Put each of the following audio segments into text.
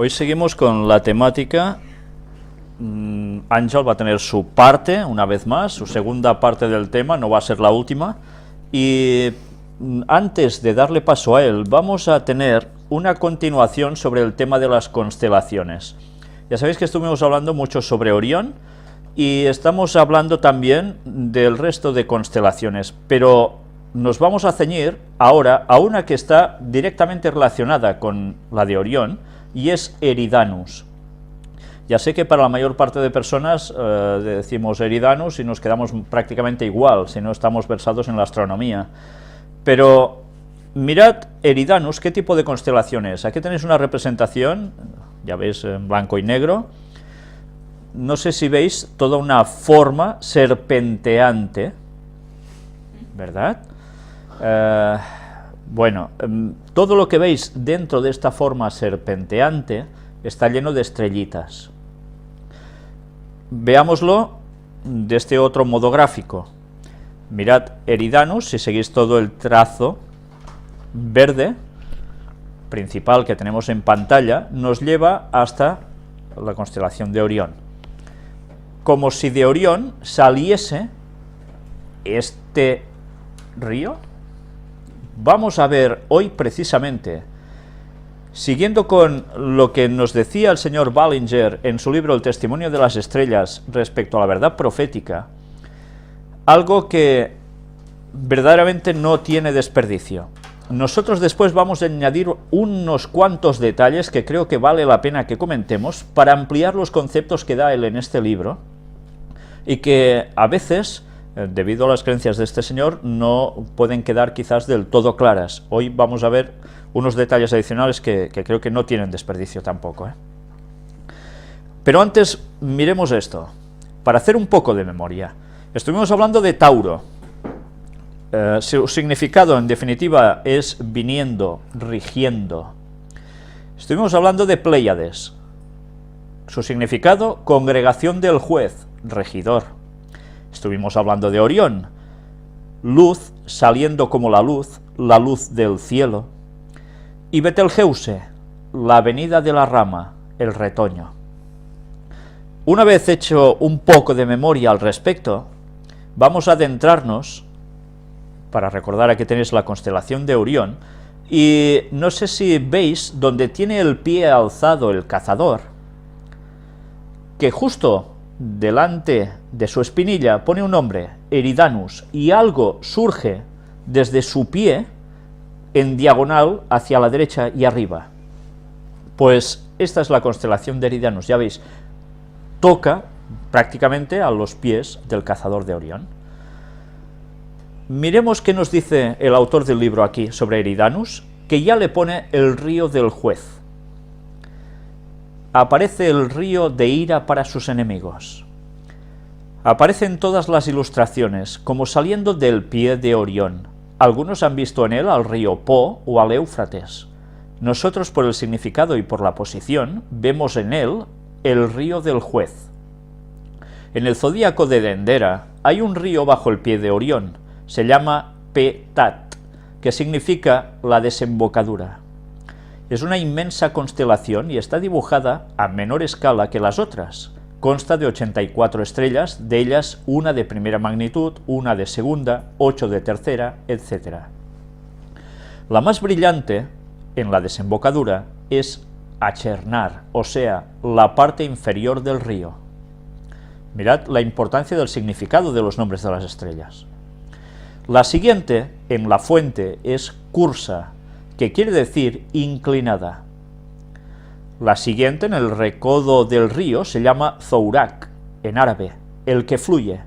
Hoy seguimos con la temática. Ángel va a tener su parte, una vez más, su segunda parte del tema, no va a ser la última. Y antes de darle paso a él, vamos a tener una continuación sobre el tema de las constelaciones. Ya sabéis que estuvimos hablando mucho sobre Orión y estamos hablando también del resto de constelaciones, pero nos vamos a ceñir ahora a una que está directamente relacionada con la de Orión, y es Eridanus. Ya sé que para la mayor parte de personas decimos Eridanus y nos quedamos prácticamente igual, si no estamos versados en la astronomía. Pero mirad Eridanus, qué tipo de constelación es. Aquí tenéis una representación, ya veis, en blanco y negro. No sé si veis toda una forma serpenteante, ¿verdad? Bueno, todo lo que veis dentro de esta forma serpenteante está lleno de estrellitas. Veámoslo de este otro modo gráfico. Mirad Eridanus, si seguís todo el trazo verde principal que tenemos en pantalla, nos lleva hasta la constelación de Orión. Como si de Orión saliese este río. Vamos a ver hoy precisamente, siguiendo con lo que nos decía el señor Ballinger en su libro El testimonio de las estrellas respecto a la verdad profética, algo que verdaderamente no tiene desperdicio. Nosotros después vamos a añadir unos cuantos detalles que creo que vale la pena que comentemos para ampliar los conceptos que da él en este libro y que a veces, debido a las creencias de este señor, no pueden quedar quizás del todo claras. Hoy vamos a ver unos detalles adicionales que creo que no tienen desperdicio tampoco, Pero antes miremos esto, para hacer un poco de memoria. Estuvimos hablando de Tauro. Su significado, en definitiva, es viniendo, rigiendo. Estuvimos hablando de Pléyades. Su significado, congregación del juez, regidor. Estuvimos hablando de Orión, luz, saliendo como la luz del cielo. Y Betelgeuse, la venida de la rama, el retoño. Una vez hecho un poco de memoria al respecto, vamos a adentrarnos, para recordar, aquí tenéis la constelación de Orión, y no sé si veis donde tiene el pie alzado el cazador, que justo delante de su espinilla pone un nombre, Eridanus, y algo surge desde su pie en diagonal hacia la derecha y arriba. Pues esta es la constelación de Eridanus, ya veis, toca prácticamente a los pies del cazador de Orión. Miremos qué nos dice el autor del libro aquí sobre Eridanus, que ya le pone el río del juez. Aparece el río de ira para sus enemigos. Aparece en todas las ilustraciones, como saliendo del pie de Orión. Algunos han visto en él al río Po o al Éufrates. Nosotros, por el significado y por la posición, vemos en él el río del juez. En el zodíaco de Dendera hay un río bajo el pie de Orión, se llama Petat, que significa la desembocadura. Es una inmensa constelación y está dibujada a menor escala que las otras. Consta de 84 estrellas, de ellas una de primera magnitud, una de segunda, 8 de tercera, etc. La más brillante, en la desembocadura, es Achernar, o sea, la parte inferior del río. Mirad la importancia del significado de los nombres de las estrellas. La siguiente, en la fuente, es Cursa, que quiere decir inclinada. La siguiente, en el recodo del río, se llama Zourak, en árabe, el que fluye.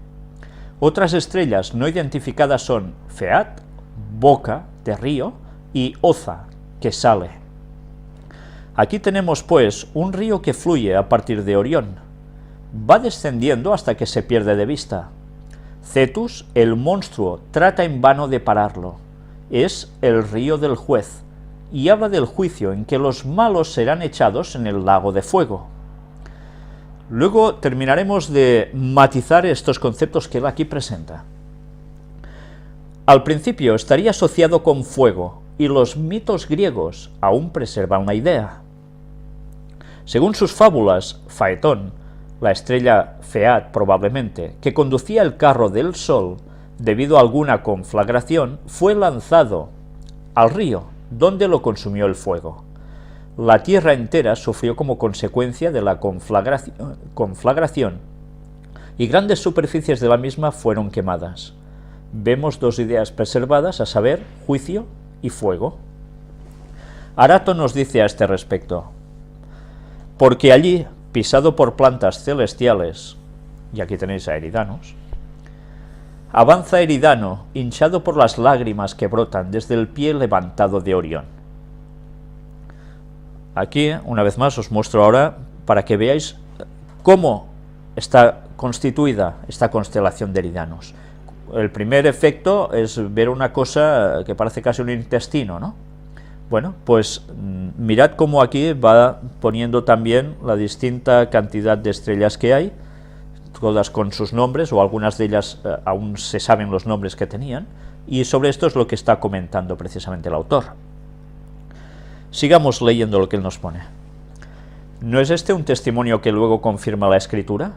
Otras estrellas no identificadas son Feat, boca de río, y Oza, que sale. Aquí tenemos, pues, un río que fluye a partir de Orión. Va descendiendo hasta que se pierde de vista. Cetus, el monstruo, trata en vano de pararlo. Es el río del juez, y habla del juicio en que los malos serán echados en el lago de fuego. Luego terminaremos de matizar estos conceptos que él aquí presenta. Al principio estaría asociado con fuego, y los mitos griegos aún preservan la idea. Según sus fábulas, Faetón, la estrella Feat probablemente, que conducía el carro del sol, debido a alguna conflagración, fue lanzado al río, donde lo consumió el fuego. La tierra entera sufrió como consecuencia de la conflagración, y grandes superficies de la misma fueron quemadas. Vemos dos ideas preservadas, a saber, juicio y fuego. Arato nos dice a este respecto: porque allí, pisado por plantas celestiales, y aquí tenéis a Eridanos, avanza Eridano, hinchado por las lágrimas que brotan desde el pie levantado de Orión. Aquí, una vez más, os muestro ahora para que veáis cómo está constituida esta constelación de Eridanos. El primer efecto es ver una cosa que parece casi un intestino, ¿no? Bueno, pues mirad cómo aquí va poniendo también la distinta cantidad de estrellas que hay, todas con sus nombres, o algunas de ellas aún se saben los nombres que tenían, y sobre esto es lo que está comentando precisamente el autor. Sigamos leyendo lo que él nos pone. ¿No es este un testimonio que luego confirma la Escritura?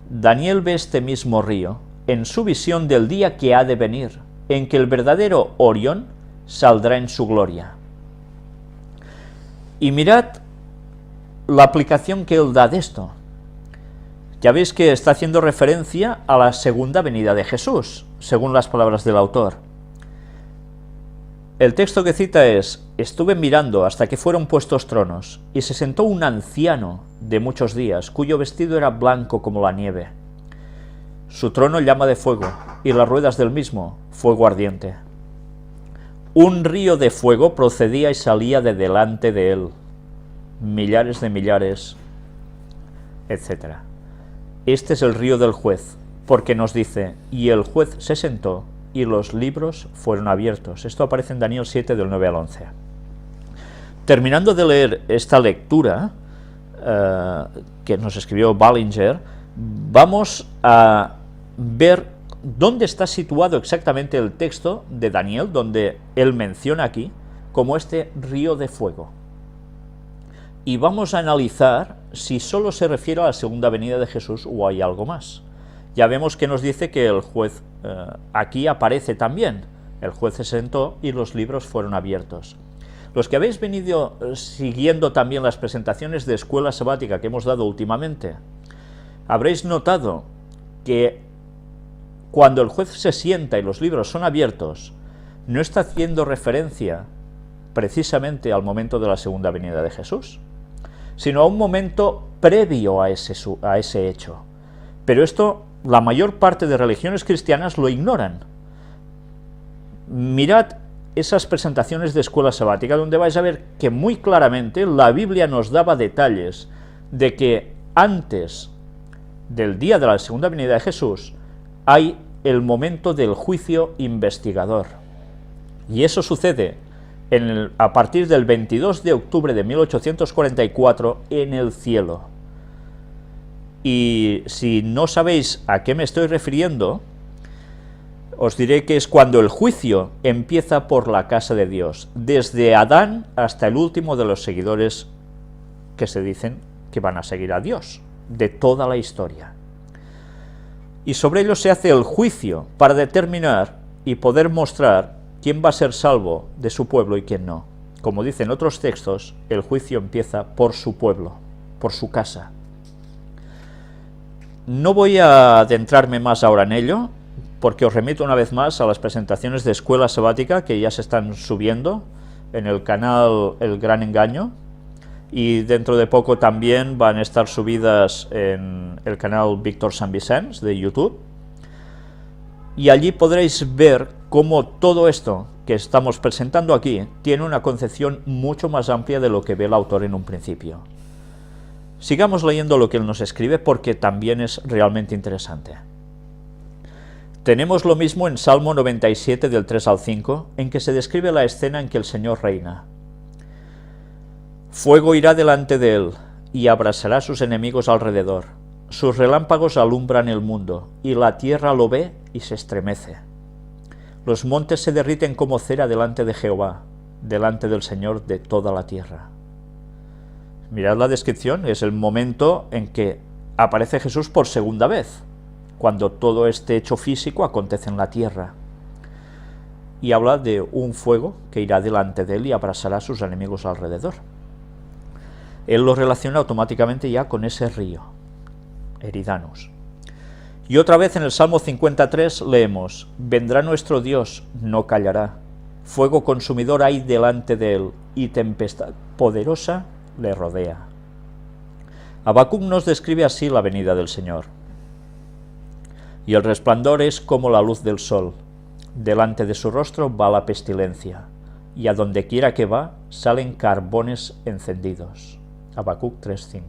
Daniel ve este mismo río en su visión del día que ha de venir, en que el verdadero Orión saldrá en su gloria. Y mirad la aplicación que él da de esto. Ya veis que está haciendo referencia a la segunda venida de Jesús, según las palabras del autor. El texto que cita es: estuve mirando hasta que fueron puestos tronos, y se sentó un anciano de muchos días, cuyo vestido era blanco como la nieve. Su trono llama de fuego, y las ruedas del mismo fuego ardiente. Un río de fuego procedía y salía de delante de él, millares de millares, etc. Este es el río del juez, porque nos dice: y el juez se sentó, y los libros fueron abiertos. Esto aparece en Daniel 7, del 9 al 11. Terminando de leer esta lectura que nos escribió Ballinger, vamos a ver dónde está situado exactamente el texto de Daniel, donde él menciona aquí como este río de fuego. Y vamos a analizar si solo se refiere a la segunda venida de Jesús o hay algo más. Ya vemos que nos dice que el juez aquí aparece también. El juez se sentó y los libros fueron abiertos. Los que habéis venido siguiendo también las presentaciones de escuela sabática que hemos dado últimamente, habréis notado que cuando el juez se sienta y los libros son abiertos, no está haciendo referencia precisamente al momento de la segunda venida de Jesús, sino a un momento previo a ese hecho. Pero esto, la mayor parte de religiones cristianas lo ignoran. Mirad esas presentaciones de escuela sabática, donde vais a ver que muy claramente la Biblia nos daba detalles de que antes del día de la segunda venida de Jesús hay el momento del juicio investigador. Y eso sucede a partir del 22 de octubre de 1844 en el cielo. Y si no sabéis a qué me estoy refiriendo, os diré que es cuando el juicio empieza por la casa de Dios, desde Adán hasta el último de los seguidores que se dicen que van a seguir a Dios, de toda la historia. Y sobre ello se hace el juicio para determinar y poder mostrar quién va a ser salvo de su pueblo y quién no. Como dicen otros textos, el juicio empieza por su pueblo, por su casa. No voy a adentrarme más ahora en ello, porque os remito una vez más a las presentaciones de escuela sabática que ya se están subiendo en el canal El Gran Engaño, y dentro de poco también van a estar subidas en el canal Víctor San Vicens de YouTube, y allí podréis ver cómo todo esto que estamos presentando aquí tiene una concepción mucho más amplia de lo que ve el autor en un principio. Sigamos leyendo lo que él nos escribe, porque también es realmente interesante. Tenemos lo mismo en Salmo 97 del 3 al 5, en que se describe la escena en que el Señor reina. Fuego irá delante de él, y abrasará a sus enemigos alrededor. Sus relámpagos alumbran el mundo, y la tierra lo ve y se estremece. Los montes se derriten como cera delante de Jehová, delante del Señor de toda la tierra. Mirad la descripción, es el momento en que aparece Jesús por segunda vez, cuando todo este hecho físico acontece en la tierra. Y habla de un fuego que irá delante de él y abrasará a sus enemigos alrededor. Él lo relaciona automáticamente ya con ese río, Eridanus. Y otra vez en el Salmo 53 leemos: vendrá nuestro Dios, no callará, fuego consumidor hay delante de él, y tempestad poderosa le rodea. Habacuc nos describe así la venida del Señor. Y el resplandor es como la luz del sol, delante de su rostro va la pestilencia, y a donde quiera que va salen carbones encendidos. Habacuc 3:5.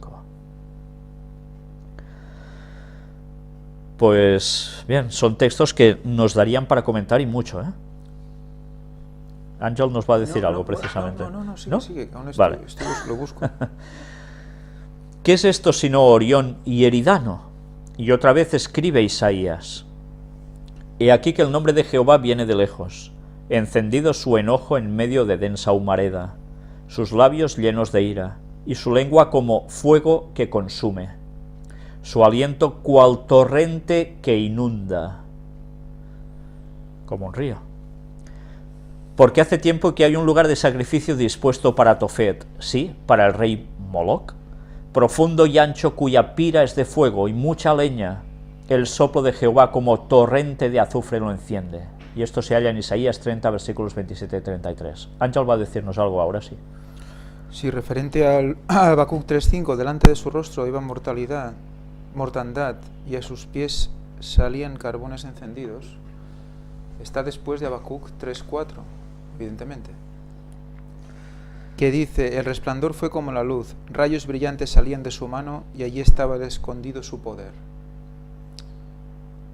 Pues bien, son textos que nos darían para comentar y mucho, ¿eh? Ángel nos va a decir algo precisamente. No, sigue, aún Vale. lo busco. ¿Qué es esto sino Orión y Eridano? Y otra vez escribe Isaías: he aquí que el nombre de Jehová viene de lejos, encendido su enojo en medio de densa humareda, sus labios llenos de ira, y su lengua como fuego que consume, su aliento cual torrente que inunda, como un río. Porque hace tiempo que hay un lugar de sacrificio dispuesto para Tofet, sí, para el rey Moloc, profundo y ancho, cuya pira es de fuego y mucha leña. El soplo de Jehová como torrente de azufre lo enciende. Y esto se halla en Isaías 30, versículos 27 y 33. Ángel va a decirnos algo ahora, sí. Sí, referente al Habacuc 3:5, delante de su rostro iba mortandad, y a sus pies salían carbones encendidos. Está después de Habacuc 3:4, evidentemente, que dice: el resplandor fue como la luz, rayos brillantes salían de su mano, y allí estaba escondido su poder.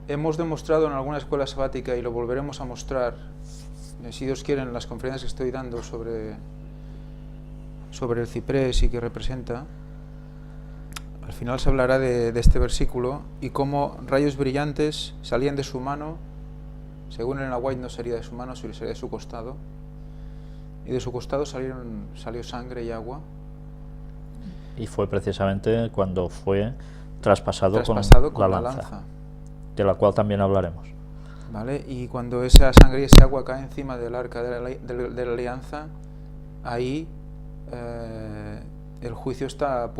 Hemos demostrado en alguna escuela sabática, y lo volveremos a mostrar, si Dios quiere, en las conferencias que estoy dando sobre el ciprés y que representa. Al final se hablará de este versículo y cómo rayos brillantes salían de su mano. Según Elena White, no sería de su mano, sería de su costado. Y de su costado salió sangre y agua. Y fue precisamente cuando fue traspasado con la lanza, de la cual también hablaremos. ¿Vale? Y cuando esa sangre y ese agua cae encima del arca de la alianza, ahí el juicio está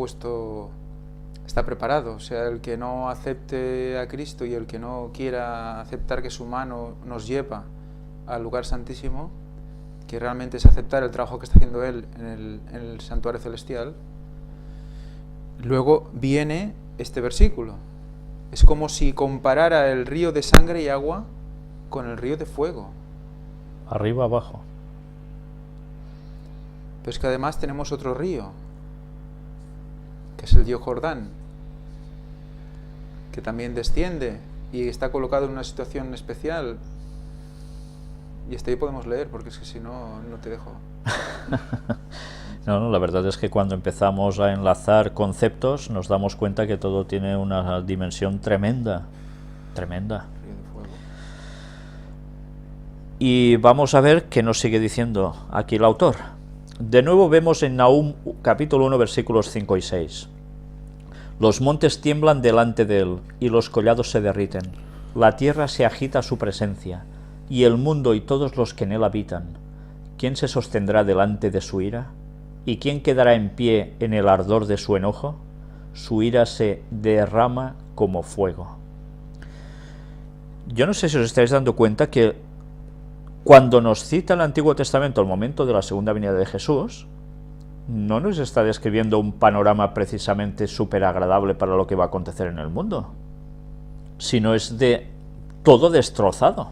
preparado. O sea, el que no acepte a Cristo y el que no quiera aceptar que su mano nos lleva al lugar santísimo, que realmente es aceptar el trabajo que está haciendo Él en el santuario celestial, luego viene este versículo. Es como si comparara el río de sangre y agua con el río de fuego. Arriba, abajo. Pero es que además tenemos otro río, que es el río Jordán, que también desciende y está colocado en una situación especial. Y hasta ahí podemos leer, porque es que si no, no te dejo. No, la verdad es que cuando empezamos a enlazar conceptos nos damos cuenta que todo tiene una dimensión tremenda. Tremenda. Río de fuego. Y vamos a ver qué nos sigue diciendo aquí el autor. De nuevo vemos en Nahum capítulo 1 versículos 5 y 6. Los montes tiemblan delante de él, y los collados se derriten. La tierra se agita a su presencia, y el mundo y todos los que en él habitan. ¿Quién se sostendrá delante de su ira? ¿Y quién quedará en pie en el ardor de su enojo? Su ira se derrama como fuego. Yo no sé si os estáis dando cuenta que cuando nos cita el Antiguo Testamento el momento de la segunda venida de Jesús, no nos está describiendo un panorama precisamente súper agradable para lo que va a acontecer en el mundo, sino es de todo destrozado.